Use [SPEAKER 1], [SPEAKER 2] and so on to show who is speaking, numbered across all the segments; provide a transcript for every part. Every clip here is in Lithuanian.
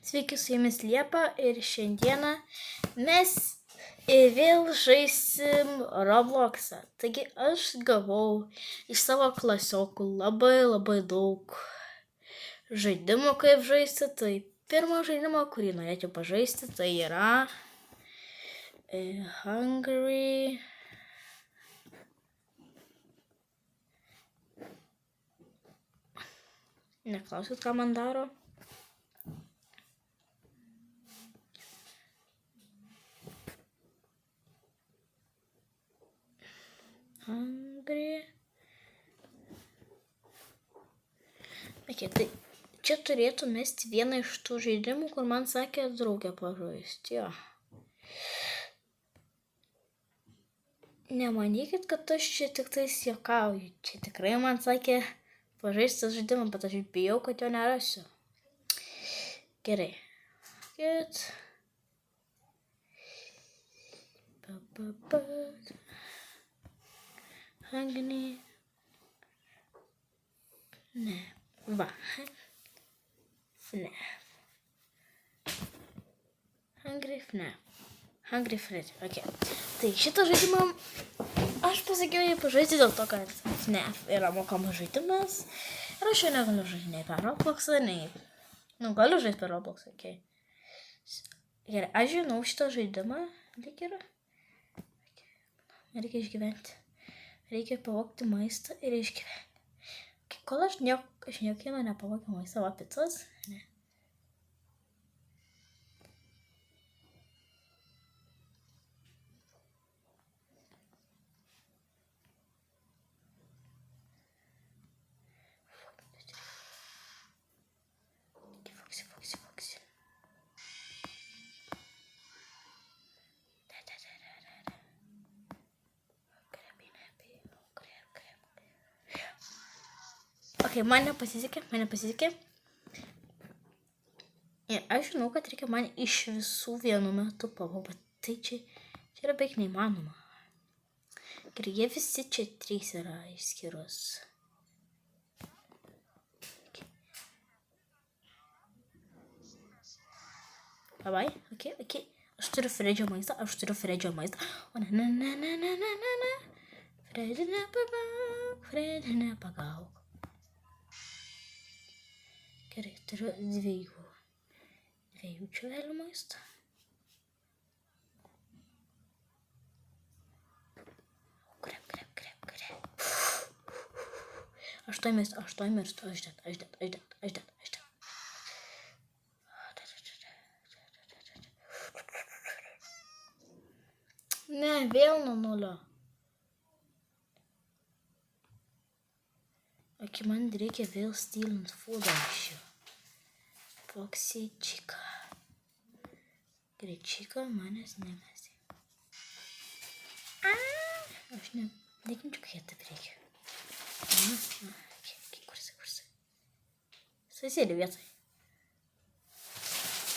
[SPEAKER 1] Sveiki, su jumis Liepa ir šiandieną mes vėl žaisim Robloxą. Taigi aš gavau iš savo klasiokų labai daug žaidimų, kaip žaisti. Tai pirmą žaidimą, kurį norėčiau pažaisti, tai yra Hungry. Neklausit, ką man daro. Hungry. Okay, tai čia turėtų mesti vieną iš tų žaidimų, kur man sakė draugė pažaisti. Jo. Nemanykit, kad aš čia tik tais juokauju. Čia tikrai man sakė pažaisti žaidimą, bet aš bijau, kad jo nerasiu. Gerai. Hungry. Ne. Va. FNAF. Hungry Freddy. Okay. Tai šitą žaidimą aš pasakiau jį pažaisti dėl to, kad FNAF yra mokamas žaidimas. Ir aš jau negaliu žaisti nei per Robloxą, nei... galiu žaisti per Robloxą, okay. Gerai, aš žinau šitą žaidimą. Lyg yra. Reikia išgyventi. Reikia pavogti maistą ir išgyventi. Kol aš niekieno nepavogiau maisto, savo picos, ne. Foxy. Okay, man nepasisekė. Ir aš žinau, kad reikia man iš visų vienu metu pavogti, bet tai čia yra beveik neįmanoma. Ir jie visi čia 3 yra išskyrus. Bye. Okay. Aš turiu Fredžio maistą. O ne. Fredži nepagauk. Gerai, turiu 2 čuvelių maistą. Krep. Aš to mirstu. Aš dead. Ne, vėl nuo 0. Ok, man reikia vėl stealing food anksčiau. Foxy Chica. Gerai, Chica manęs nemesti. Aš nekinčiu, kai taip reikia. Kursai. Jisai sėdi vietoj.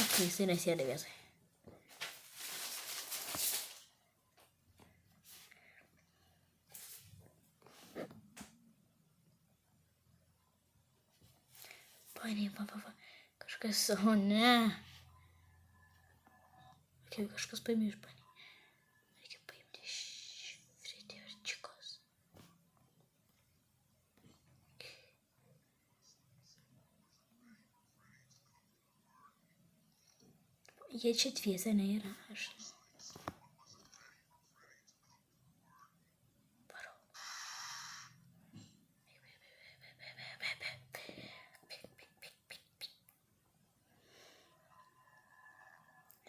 [SPEAKER 1] Ok, jisai nesėdi vietoj. Pani, va. Kažkas, o ne. Ok, kažkas paėmė iš pani. Reikia paimti iš Freddy ir Chicos. Jie čia dviese nėra, aš...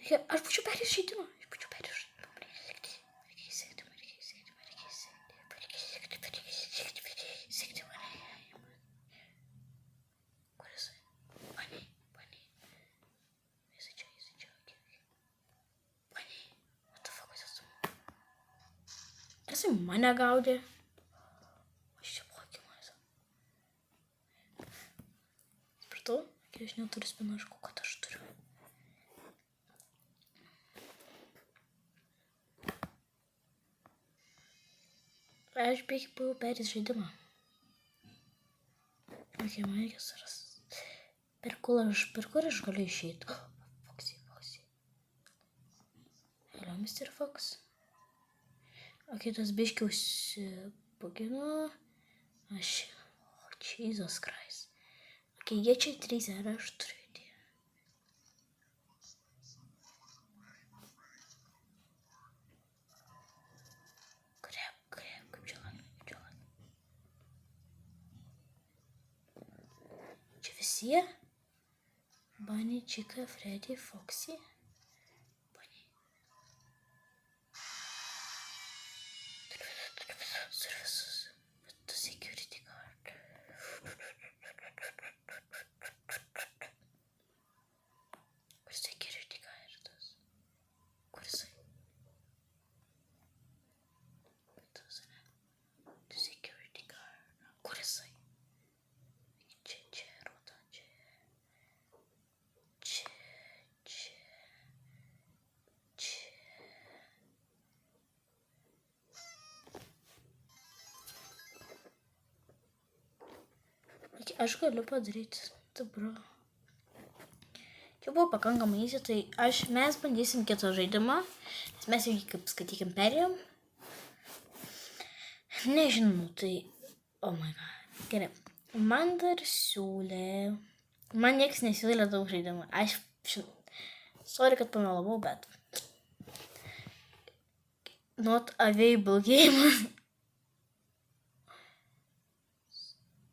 [SPEAKER 1] Aš būčiau perėjęs žaidimą. Reikia įsiekti mane. Kur jisai? Pani. Jisai čia. Pani. What the fuck was this? Jisai mane gaudė. Aš čia blogimas. Supratau? Aš neturiu spinaškų, kad aš turiu. Aš beveik buvau perėjęs žaidimą. Ok, man reikia surasti Per kur aš galiu išeiti? Foxy. Hello, Mr. Fox. Ok, tas biškiai užsibugino. Jesus Christ. Ok, jie čia 3 ir aš turiu idėją. Kaip čia lauk. Čia visi? Bunny, Chica, Freddy, Foxy. Bunny. Turiu visus. The security guard. Kur security guardas? Kur jisai? The security guard. Kur jisai? Čia, rauda, čia. Aš galiu padaryti. Dabar. Čia buvo pakankamai easy, tai mes bandysim kitą žaidimą. Mes jau, kaip skaitykim, perėjom. Nežinau, tai... Oh my god. Gerai. Man dar siūlė... Man nieks nesiūlė daug žaidimų. Sorry, kad pamelavau, bet... Not available game.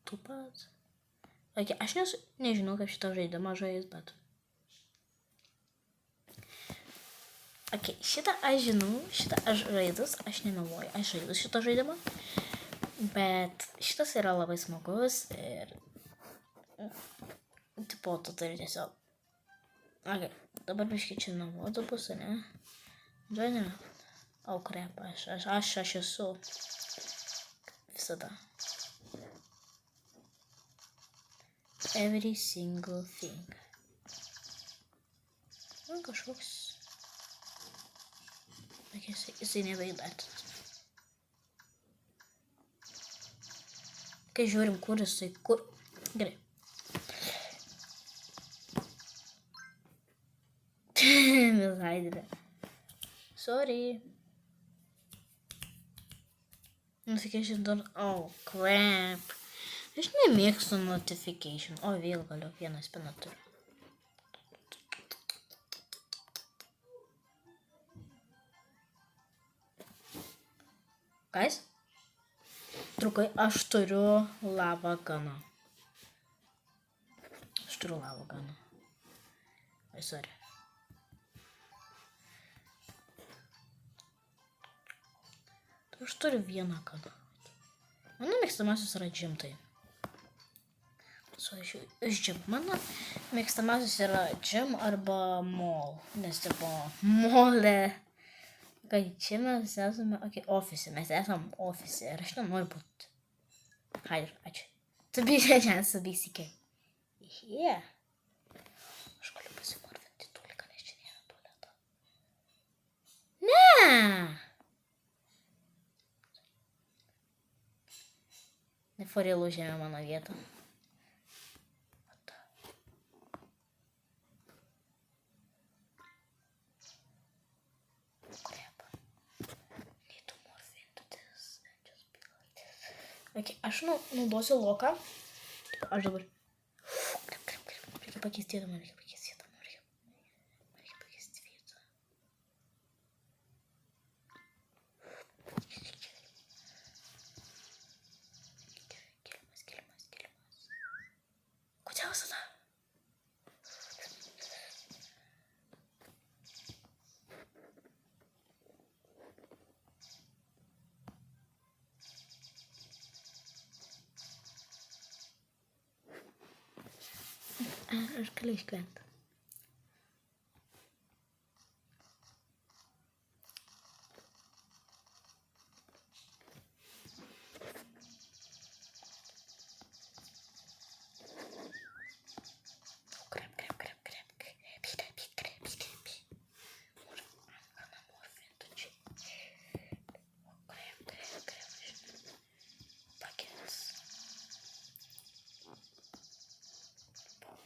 [SPEAKER 1] Tu pat. Ok, aš nežinau, kaip šitą žaidimą žais, bet... Ok, šitą aš žinau, šitą aš žaidus, aš nemeluoju, aš žaidus šitą žaidimą. Bet šitas yra labai smagus ir... Tipo, tu turi tiesiog... Ok, dabar biškai čia nuobodu bus, ne? Žaidime. Oh, crap, aš esu. Visada. Every single thing. Man kažkoks... Jisai nebeįvertinas. Kai žiūrim, kur jisai, kur... Gerai. Visai didelė. Sorry. Notification don't... Oh, crap. Aš nemėgstu notification. O, vėl galiu vieną spiną turiu. Guys? Trukai, aš turiu lava ganą. Ai, sorry. Aš turiu vieną ganą. Mano mėgstamasis yra džimtai. Iš gym. Mano mėgstamasis yra gym arba mall. Nes tipo mole. Kai čia mes esame, ofise. Mes esam ofise. Ir aš nenoriu būti. Ačiū. Tu biškai čia su BCK. Yeah. Aš galiu pasimorfinti tuliką, nes čia nėra tualeto. Ne. Neforėl užėmė mano vietą. Okay, aš naudosiu loką. Aš dabar. Reikia pakeisti vietą, man reikia pakeisti vietą. Kelimas. Kodėl visada? Aš galiu išgyventi.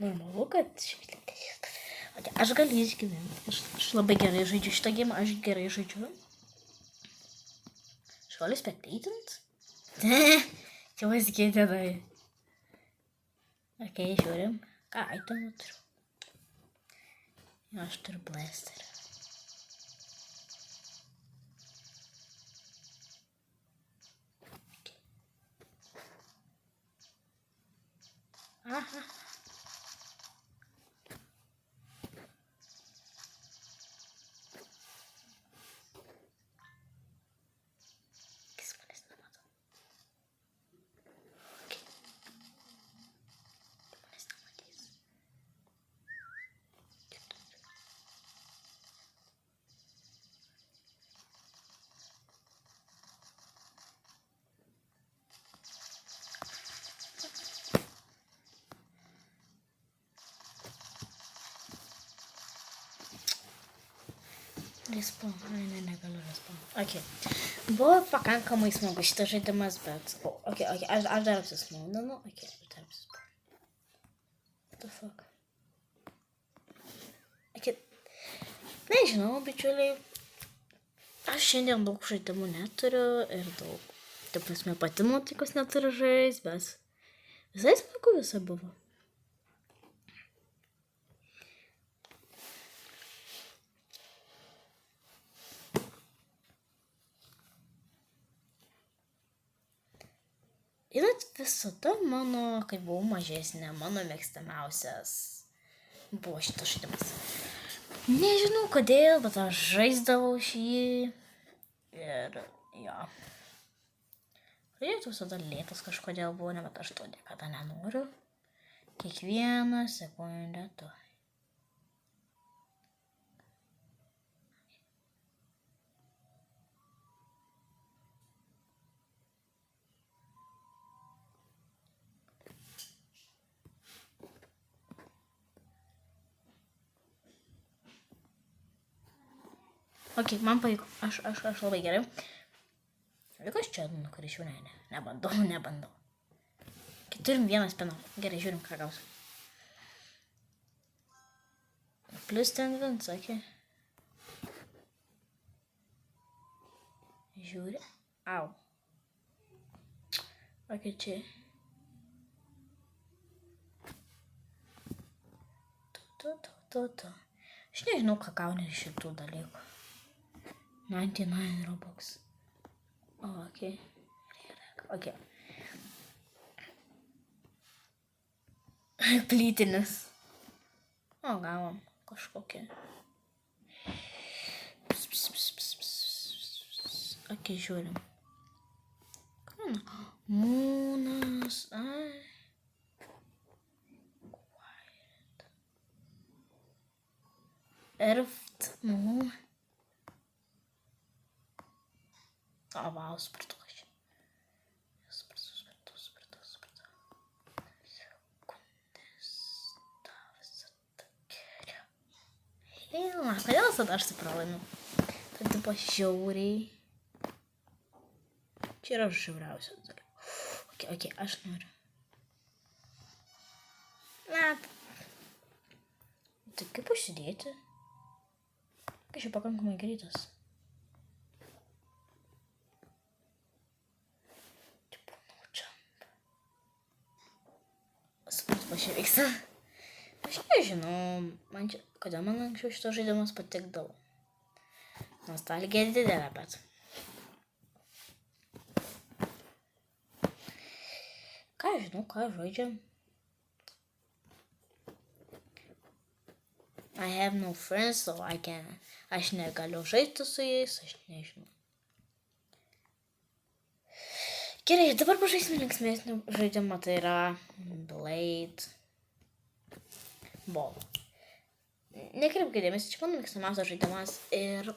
[SPEAKER 1] Normalu, kad šiek tiek. Aš galiu išgyventi. Aš labai gerai žaidžiu šitą gimą, aš gerai žaidžiu. Aš galiu spectatant? Čia pasikeitė. Ok, žiūrim. Ką itemų turiu? Aš turiu blasterį. Aha. Jis manęs nemato. Okay. Manęs nematys. Respawn. Ne, negaliu respawn. Ok. Buvo pakankamai smagu šitas žaidimas, bet... Ok, aš dar apsismaudinu. Ok, aš dar apsismaudinu. What the fuck? Ok. Nežinau, bičiuliai. Aš šiandien daug žaidimų neturiu ir daug... Taip prasme, pati nuotaikos neturiu žais, bet... Visai smagu visai buvo. Žinot, visada mano, kai buvau mažesnė, mano mėgstamiausias buvo šitas žaidimas. Nežinau kodėl, bet aš žaisdavau šį ir jo. Projektas visada lėtas kažkodėl buvo, bet aš to niekada nenoriu. Kiekvieną sekundę to. Ok, man pavyko, aš labai gerai. Liko aš čia nukrisčiau, nebandau. Okay, turim vieną spiną. Gerai, žiūrim, ką gaus. Plus 10 wins, ok. Žiūri. Au. Ok, čia. Tu. Aš nežinau, ką gauni iš šitų dalykų. 99 Robux. O, ok. Ok. Plytinis. O, gavom kažkokį. Ok, žiūrim. Mūnas. Erft. Mūn. O, vau, supratau. Kodėl visada aš supralaimiu? Tai tipo žiauriai. Čia yra žiauriausias dalykas. Ok, aš noriu. Tai kaip užsidėti? Kai čia pakankamai greitas. Tipo, no jump. Suprantu, pas čia vyksta. Aš nežinau, kodėl man anksčiau šitas žaidimas patikdavo. Nostalgija didelė, bet. Ką žinau, ką žaidžiam. I have no friends, so aš negaliu žaisti su jais, aš nežinau. Gerai, dabar pažaisime linksmesnį žaidimą, tai yra Blade Ball. Nekreipkite dėmesį, čia mano mėgstamiausias žaidimas ir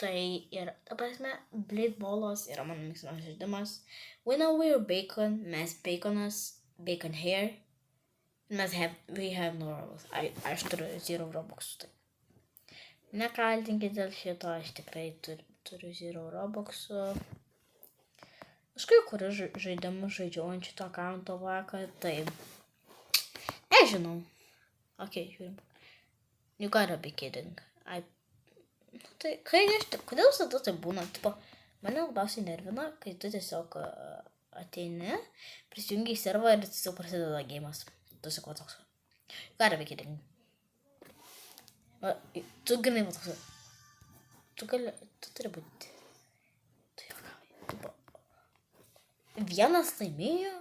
[SPEAKER 1] tai yra, ta prasme, Blade Ballas yra mano mėgstamiausias žaidimas. We know we're bacon, mes bacon here. We have no Robux. Aš turiu 0 Robuxų. Tai. Nekaltinkite dėl šito, aš tikrai turiu 0 Robuxų. Aš kai kurių žaidimų žaidžiau ant šito akaunto vakar, tai Nežinau. Okay, žiūrim. You gotta be kidding. Tai kodėl visada tai būna? Tipo, mane labiausiai nervina, kai tu tiesiog ateini, prisijungi į servą ir tiesiog prasideda gėjimas. Tu sakau toks. You gotta be kidding. Tu grinai va toks. Tu turi būti. Tu juokauji. Tipo, vienas laimėjo.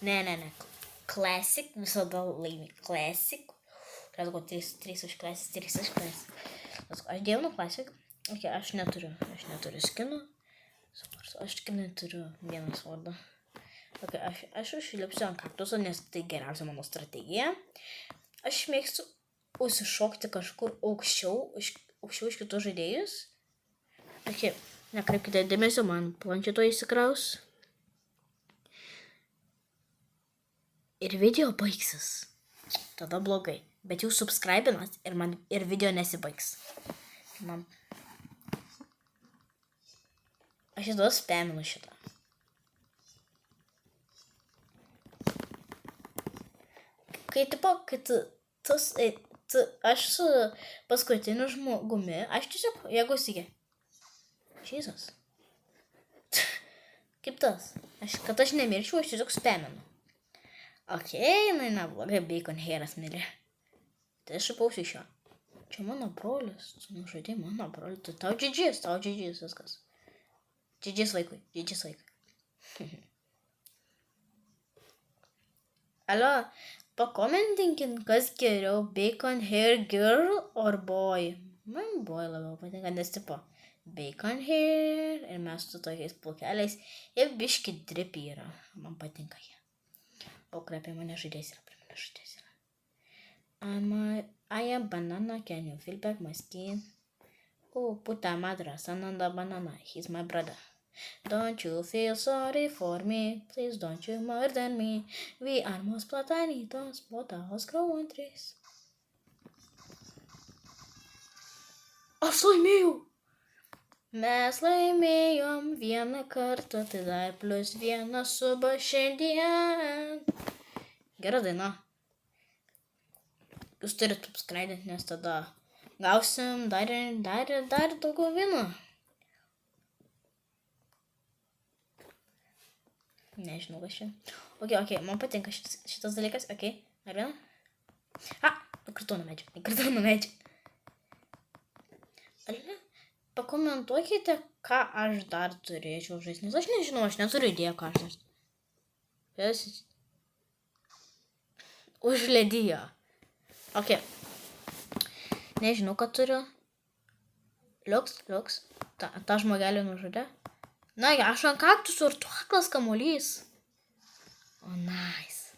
[SPEAKER 1] Ne. Classic visada laimi. Classic. Galbūt 3 už Classic. Aš dievinu Classic. Okay, aš neturiu skinų. Aš tik neturiu vienas vardą. Okay, aš užlipsiu ant kaktuso, nes tai geriausia mano strategija. Aš mėgstu užsišokti kažkur aukščiau už kitus žaidėjus. Okay, nekreipkite dėmesio, man planšeto įsikraus. Ir video baigsis. Tada blogai. Bet jūs subscribinat ir video nesibaigs. Aš įduos spaminu šitą. Kai aš su paskutiniu žmogumi, aš tiesiog, jeigu įsigė. Jesus. Kaip tas? Kad aš nemirčiau, aš tiesiog spaminu. Okay, neblogai, Bacon Hairas mirė. Tai aš šipausiu iš jo. Čia mano brolis, tu nužudai mano brolį. Tau GG's, viskas. GG's vaikui. Alio, pakomentinkit, kas geriau, Bacon Hair Girl or Boy. Man Boy labiau patinka, nes tipo Bacon Hair ir mes su tokiais plaukeliais ir biški dripi yra. Man patinka jie. O apie mane žaidėjas yra. I am banana, can you feel back my skin? Oh, puta madre, Sananda banana, he's my brother. Don't you feel sorry for me, please don't you murder me. We are most platanitos, but ours grow on trees. Aš laimėjau! Mes laimėjom vieną kartą, tai dar plus 1 suba šiandien. Gera daina. Jūs turite subscribinti, nes tada gausim dar daugiau vino. Nežinau, kas čia. Okay, man patinka šitas dalykas. Okay, ar vieną? Nukritau nuo medžio. Pakomentuokite, ką aš dar turėčiau žaisti, nes aš nežinau, aš neturiu idėją, ką aš dar. Užledijo. Okay. Nežinau, ką turiu. Liuks. Ta žmogelį nužudė. Na, aš ant kaktusų ir tuoklas kamuolys. O, nice.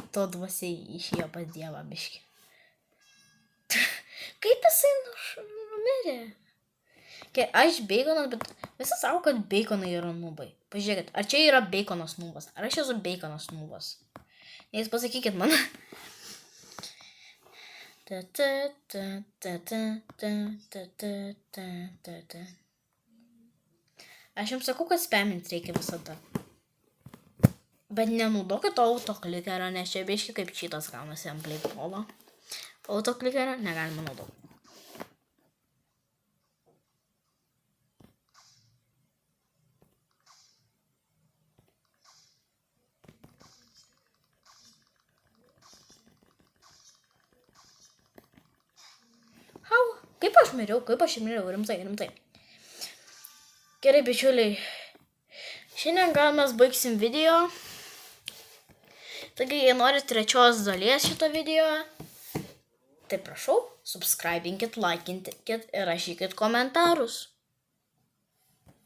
[SPEAKER 1] To dvasiai išėjo pas dievą biškį. Kaip jisai numirė? Aš Baconas, bet visi sako, kad Baconai yra nubai. Pažiūrėkit, ar čia yra Baconas nubas? Ar aš esu Baconas nubas? Jūs pasakykit man. Aš jums sakau, kad spamint reikia visada. Bet nenaudokit autoklikerio, nes čia biški kaip šitas gaunasi ant Playpolo. Autoklikerio negalima naudoti. Kaip aš miriau, rimtai. Gerai, bičiuliai. Šiandien gal mes baigsim video. Taigi, jei norit 3 dalies šito video, tai prašau, subscribinkit, laikinkit ir rašykit komentarus.